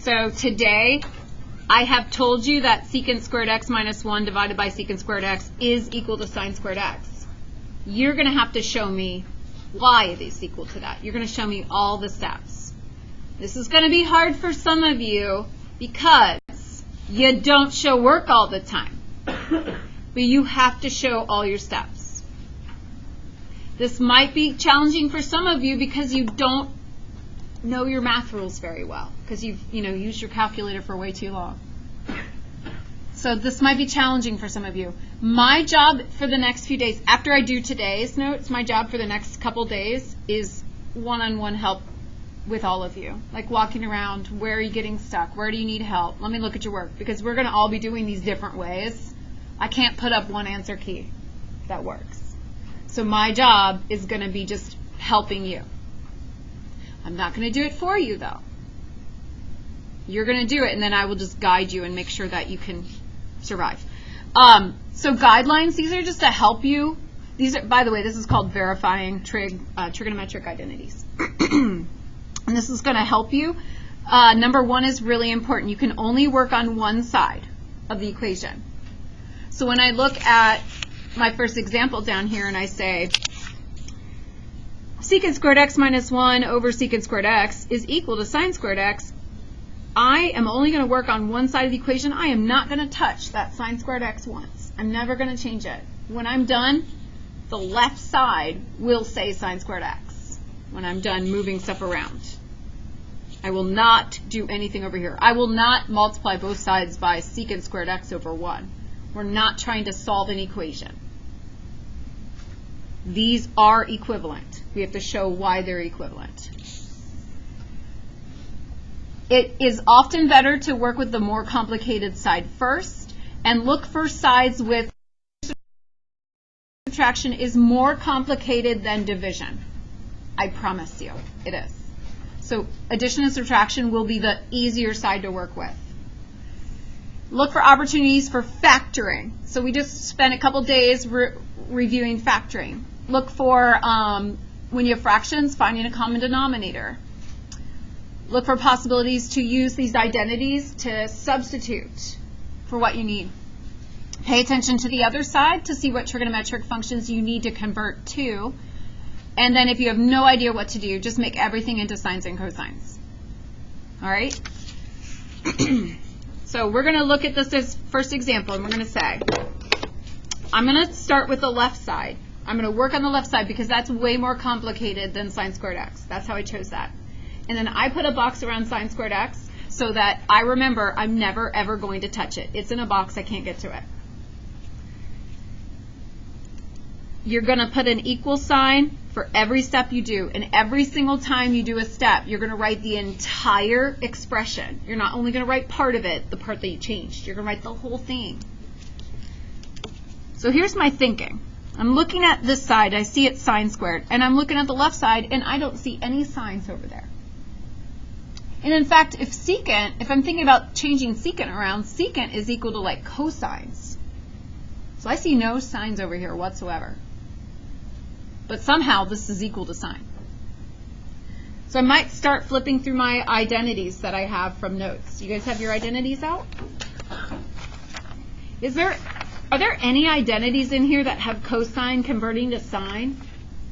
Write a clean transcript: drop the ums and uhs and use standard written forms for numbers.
So today, I have told you that secant squared x minus 1 divided by secant squared x is equal to sine squared x. You're going to have to show me why it is equal to that. You're going to show me all the steps. This is going to be hard for some of you because you don't show work all the time. But you have to show all your steps. This might be challenging for some of you because you don't know your math rules very well, because you've used your calculator for way too long. So this might be challenging for some of you. My job for the next few days, after I do today's notes, my job for the next couple days is one-on-one help with all of you. Like walking around, where are you getting stuck? Where do you need help? Let me look at your work, because we're going to all be doing these different ways. I can't put up one answer key that works. So my job is going to be just helping you. I'm not going to do it for you, though. You're going to do it, and then I will just guide you and make sure that you can survive. So guidelines, these are just to help you. These are, by the way, this is called verifying trigonometric identities. And this is going to help you. Number 1 is really important. You can only work on one side of the equation. So when I look at my first example down here and I say secant squared x minus 1 over secant squared x is equal to sine squared x, I am only going to work on one side of the equation. I am not going to touch that sine squared x once. I'm never going to change it. When I'm done, the left side will say sine squared x when I'm done moving stuff around. I will not do anything over here. I will not multiply both sides by secant squared x over 1. We're not trying to solve an equation. These are equivalent. We have to show why they're equivalent. It is often better to work with the more complicated side first and look for sides with subtraction is more complicated than division. I promise you, it is. So addition and subtraction will be the easier side to work with. Look for opportunities for factoring. So we just spent a couple days reviewing factoring. Look for, when you have fractions, finding a common denominator. Look for possibilities to use these identities to substitute for what you need. Pay attention to the other side to see what trigonometric functions you need to convert to. And then if you have no idea what to do, just make everything into sines and cosines. All right? So we're going to look at this as first example, and we're going to say, I'm going to start with the left side. I'm going to work on the left side because that's way more complicated than sine squared x. That's how I chose that. And then I put a box around sine squared x so that I remember I'm never, ever going to touch it. It's in a box. I can't get to it. You're going to put an equal sign for every step you do. And every single time you do a step, you're going to write the entire expression. You're not only going to write part of it, the part that you changed. You're going to write the whole thing. So here's my thinking. I'm looking at this side. I see it's sine squared. And I'm looking at the left side, and I don't see any signs over there. And in fact, if I'm thinking about changing secant around, secant is equal to like cosines. So I see no signs over here whatsoever. But somehow this is equal to sine. So I might start flipping through my identities that I have from notes. You guys have your identities out? Are there any identities in here that have cosine converting to sine?